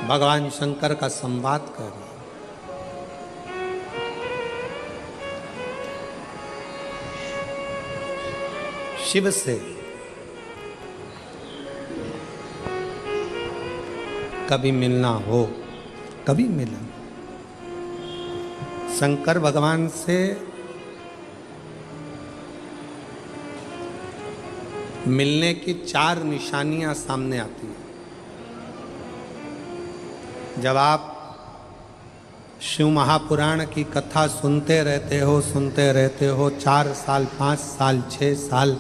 भगवान शंकर का संवाद कर रहे हैं। शिव से कभी मिलना हो, कभी मिलन। शंकर भगवान से मिलने की 4 निशानियां सामने आती हैं। जब आप शिव महापुराण की कथा सुनते रहते हो 4 साल 5 साल 6 साल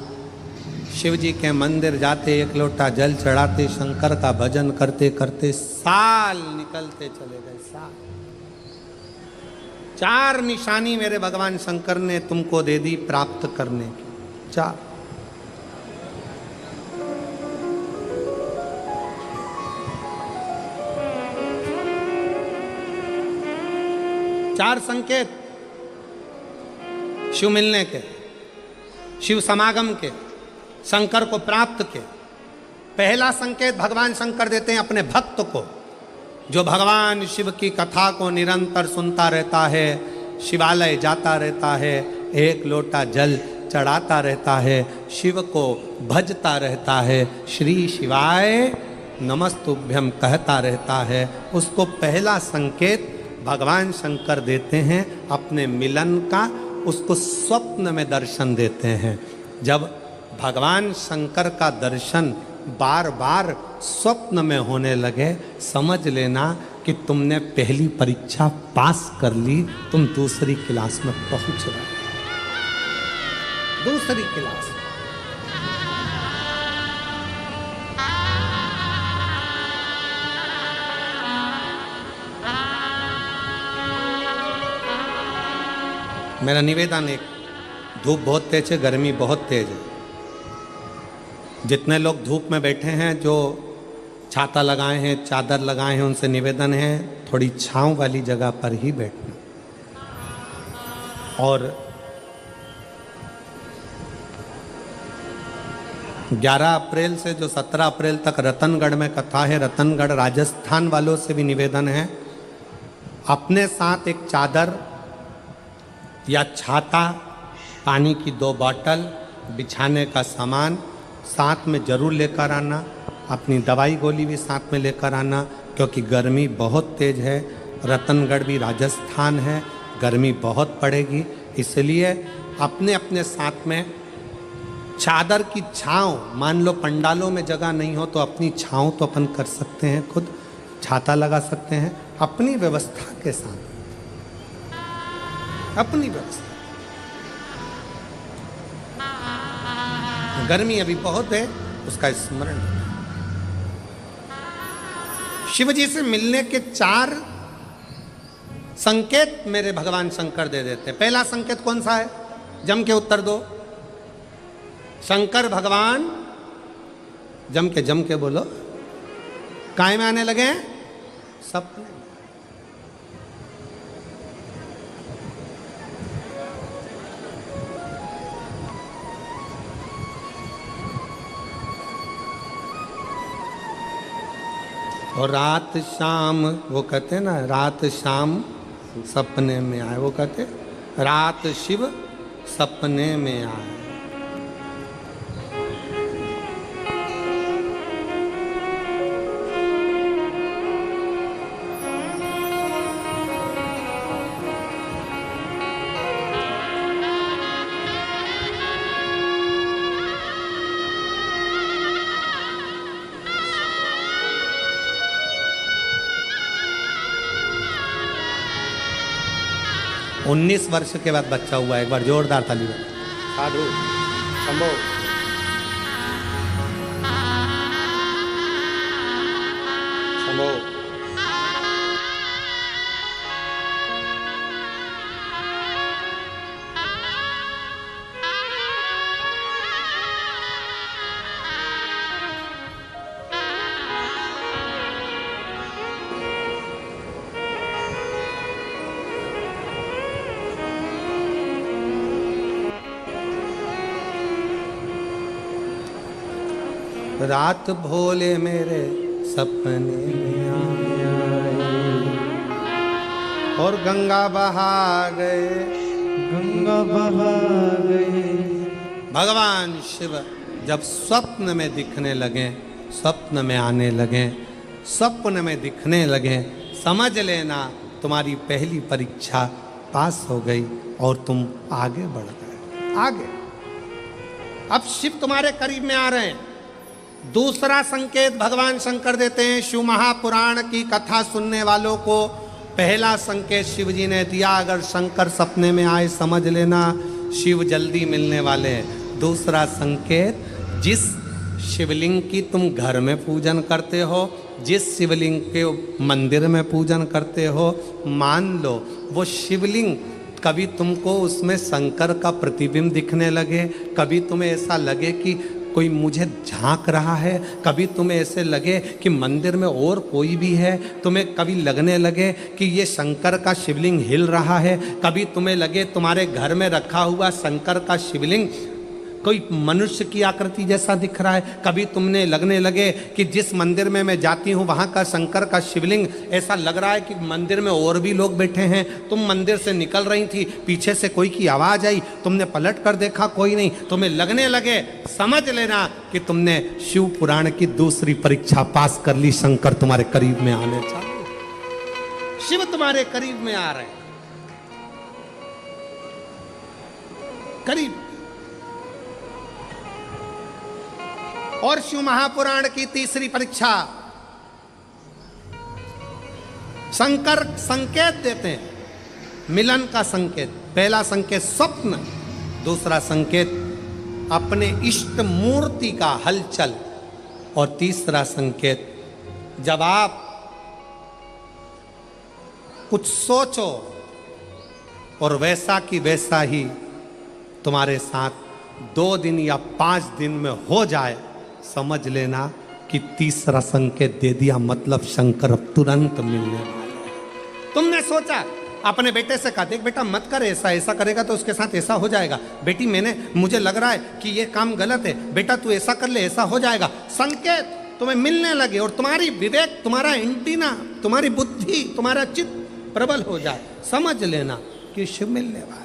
शिव जी के मंदिर जाते, एक लोटा जल चढ़ाते, शंकर का भजन करते करते साल निकलते चले गए। साल 4 निशानी मेरे भगवान शंकर ने तुमको दे दी प्राप्त करने की। 4 संकेत शिव मिलने के, शिव समागम के, शंकर को प्राप्त के। पहला संकेत भगवान शंकर देते हैं अपने भक्त को, जो भगवान शिव की कथा को निरंतर सुनता रहता है, शिवालय जाता रहता है, एक लोटा जल चढ़ाता रहता है, शिव को भजता रहता है, श्री शिवाय नमस्तुभ्यम कहता रहता है। उसको पहला संकेत भगवान शंकर देते हैं अपने मिलन का, उसको स्वप्न में दर्शन देते हैं। जब भगवान शंकर का दर्शन बार बार स्वप्न में होने लगे, समझ लेना कि तुमने पहली परीक्षा पास कर ली, तुम दूसरी क्लास में पहुंच रहे। दूसरी क्लास मेरा निवेदन एक, धूप बहुत तेज है, गर्मी बहुत तेज है। जितने लोग धूप में बैठे हैं, जो छाता लगाए हैं, चादर लगाए हैं, उनसे निवेदन है थोड़ी छांव वाली जगह पर ही बैठना। और 11 अप्रैल से जो 17 अप्रैल तक रतनगढ़ में कथा है, रतनगढ़ राजस्थान वालों से भी निवेदन है, अपने साथ एक चादर या छाता, पानी की 2 बोतल, बिछाने का सामान साथ में जरूर लेकर आना। अपनी दवाई गोली भी साथ में लेकर आना, क्योंकि गर्मी बहुत तेज है। रतनगढ़ भी राजस्थान है, गर्मी बहुत पड़ेगी, इसलिए अपने अपने साथ में चादर की छांव, मान लो पंडालों में जगह नहीं हो तो अपनी छांव तो अपन कर सकते हैं, खुद छाता लगा सकते हैं अपनी व्यवस्था के साथ, अपनी व्यवस्था। गर्मी अभी बहुत है, उसका स्मरण। शिव जी से मिलने के 4 संकेत मेरे भगवान शंकर दे देते। पहला संकेत कौन सा है? जम के उत्तर दो। शंकर भगवान जम के बोलो। काय में आने लगे? सपने। और रात शाम, वो कहते हैं ना, रात शाम सपने में आए, वो कहते रात शिव सपने में आए। उन्नीस वर्ष के बाद बच्चा हुआ। एक बार जोरदार ताली बजाओ। साधु शंभो शंभो। रात भोले मेरे सपने में आया, और गंगा बहा गए, गंगा बहा गए। भगवान शिव जब स्वप्न में दिखने लगे, स्वप्न में आने लगे, स्वप्न में दिखने लगे, समझ लेना तुम्हारी पहली परीक्षा पास हो गई और तुम आगे बढ़ गए। आगे अब शिव तुम्हारे करीब में आ रहे हैं। दूसरा संकेत भगवान शंकर देते हैं। शिव महापुराण की कथा सुनने वालों को पहला संकेत शिव जी ने दिया, अगर शंकर सपने में आए समझ लेना शिव जल्दी मिलने वाले हैं। दूसरा संकेत, जिस शिवलिंग की तुम घर में पूजन करते हो, जिस शिवलिंग के मंदिर में पूजन करते हो, मान लो वो शिवलिंग कभी तुमको उसमें शंकर का प्रतिबिंब दिखने लगे, कभी तुम्हें ऐसा लगे कि कोई मुझे झांक रहा है, कभी तुम्हें ऐसे लगे कि मंदिर में और कोई भी है, तुम्हें कभी लगने लगे कि ये शंकर का शिवलिंग हिल रहा है, कभी तुम्हें लगे तुम्हारे घर में रखा हुआ शंकर का शिवलिंग कोई मनुष्य की आकृति जैसा दिख रहा है, कभी तुमने लगने लगे कि जिस मंदिर में मैं जाती हूँ वहाँ का शंकर का शिवलिंग ऐसा लग रहा है कि मंदिर में और भी लोग बैठे हैं। तुम मंदिर से निकल रही थी, पीछे से कोई की आवाज़ आई, तुमने पलट कर देखा कोई नहीं, तुम्हें लगने लगे, समझ लेना कि तुमने शिव पुराण की दूसरी परीक्षा पास कर ली। शंकर तुम्हारे करीब में आने चाहिए, शिव तुम्हारे करीब में आ रहे, करीब। और शिव महापुराण की तीसरी परीक्षा, शंकर संकेत देते हैं, मिलन का संकेत। पहला संकेत स्वप्न, दूसरा संकेत अपने इष्ट मूर्ति का हलचल, और तीसरा संकेत जब आप कुछ सोचो और वैसा की वैसा ही तुम्हारे साथ 2 दिन या 5 दिन में हो जाए, समझ लेना कि तीसरा संकेत दे दिया, मतलब शंकर अब तुरंत मिलने वाले हैं। तुमने सोचा, अपने बेटे से कहा, देख बेटा मत कर ऐसा, ऐसा करेगा तो उसके साथ ऐसा हो जाएगा। बेटी मुझे लग रहा है कि ये काम गलत है, बेटा तू ऐसा कर ले, ऐसा हो जाएगा। संकेत तुम्हें मिलने लगे और तुम्हारी विवेक, तुम्हारा एंटीना, तुम्हारी बुद्धि, तुम्हारा चित्त प्रबल हो जाए, समझ लेना कि शिव मिलने वाला।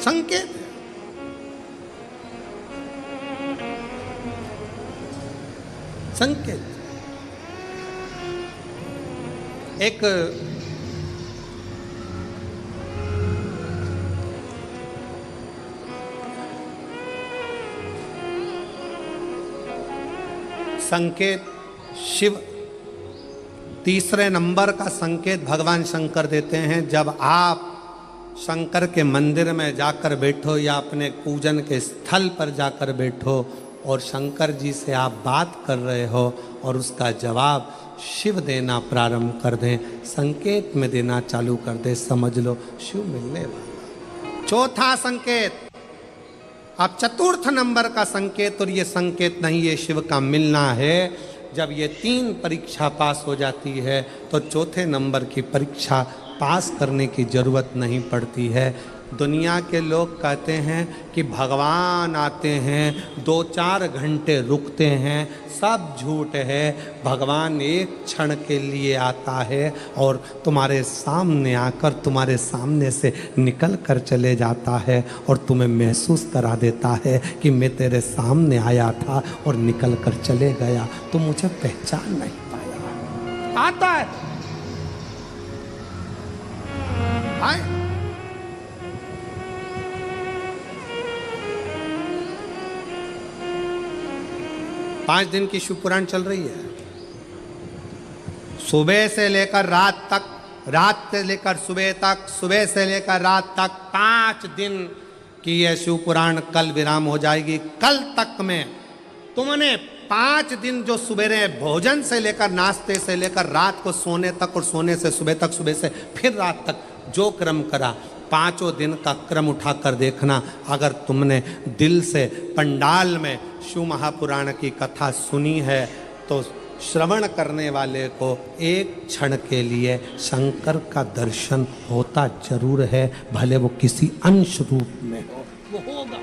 संकेत संकेत एक संकेत शिव तीसरे नंबर का संकेत भगवान शंकर देते हैं। जब आप शंकर के मंदिर में जाकर बैठो या अपने पूजन के स्थल पर जाकर बैठो और शंकर जी से आप बात कर रहे हो और उसका जवाब शिव देना प्रारंभ कर दें, संकेत में देना चालू कर दे, समझ लो शिव मिलने वाला। चौथा संकेत, अब चतुर्थ नंबर का संकेत, और ये संकेत नहीं, ये शिव का मिलना है। जब ये 3 परीक्षा पास हो जाती है तो चौथे नंबर की परीक्षा पास करने की जरूरत नहीं पड़ती है। दुनिया के लोग कहते हैं कि भगवान आते हैं 2-4 घंटे रुकते हैं, सब झूठ है। भगवान एक क्षण के लिए आता है और तुम्हारे सामने आकर तुम्हारे सामने से निकल कर चले जाता है और तुम्हें महसूस करा देता है कि मैं तेरे सामने आया था और निकल कर चले गया, तो मुझे पहचान नहीं पाया। आता है, आए। 5 दिन की शिव पुराण चल रही है, सुबह से लेकर रात तक, रात से लेकर सुबह तक, सुबह से लेकर रात तक 5 दिन की यह शिव पुराण कल विराम हो जाएगी। कल तक में तुमने 5 दिन जो सुबह भोजन से लेकर, नाश्ते से लेकर रात को सोने तक और सोने से सुबह तक, सुबह से फिर रात तक जो क्रम करा, 5 दिन का क्रम उठाकर देखना। अगर तुमने दिल से पंडाल में शिव महापुराण की कथा सुनी है तो श्रवण करने वाले को एक क्षण के लिए शंकर का दर्शन होता जरूर है, भले वो किसी अंश रूप में हो, वो होगा,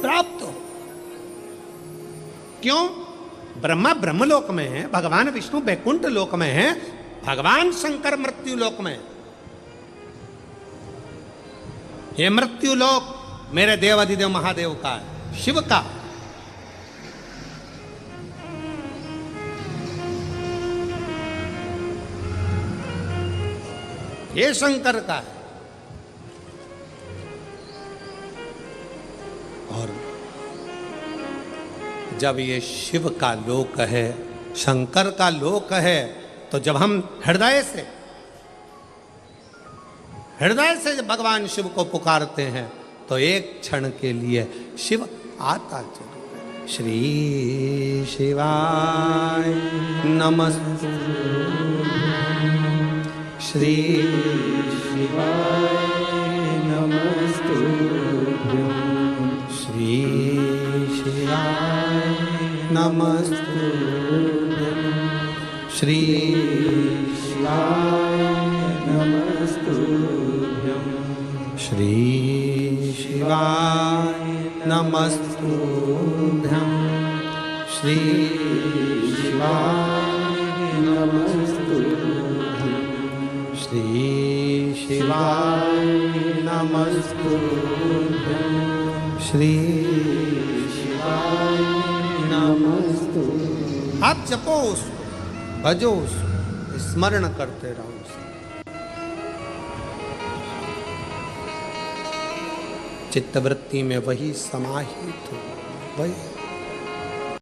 प्राप्त हो। क्यों? ब्रह्मा ब्रह्मलोक में है, भगवान विष्णु बैकुंठ लोक में है, भगवान शंकर मृत्यु लोक में। ये मृत्यु लोक मेरे देव अधिदेव महादेव का है, शिव का। ये शंकर का है। और जब ये शिव का लोक है, शंकर का लोक है, तो जब हम हृदय से जब भगवान शिव को पुकारते हैं तो एक क्षण के लिए शिव आता जरूर है। श्री शिवाय नमस्तु, श्री शिवाय नमस्तुभ्यं, श्री शिवाय नमस्तुभ्यं, श्री शिवाय नमस्तुभ्यं, श्री शिवाय नमस्तुभ्यं, श्री शिवाय नमस्तुभ्यं, श्री शिवाय नमस्तुभ्यं, श्री शिवाय नमस्तुभ्यं। आप जपो उसको, भजो उसको, स्मरण करते रहो उसको। चित्तवृत्ति में वही समाहित हो, वही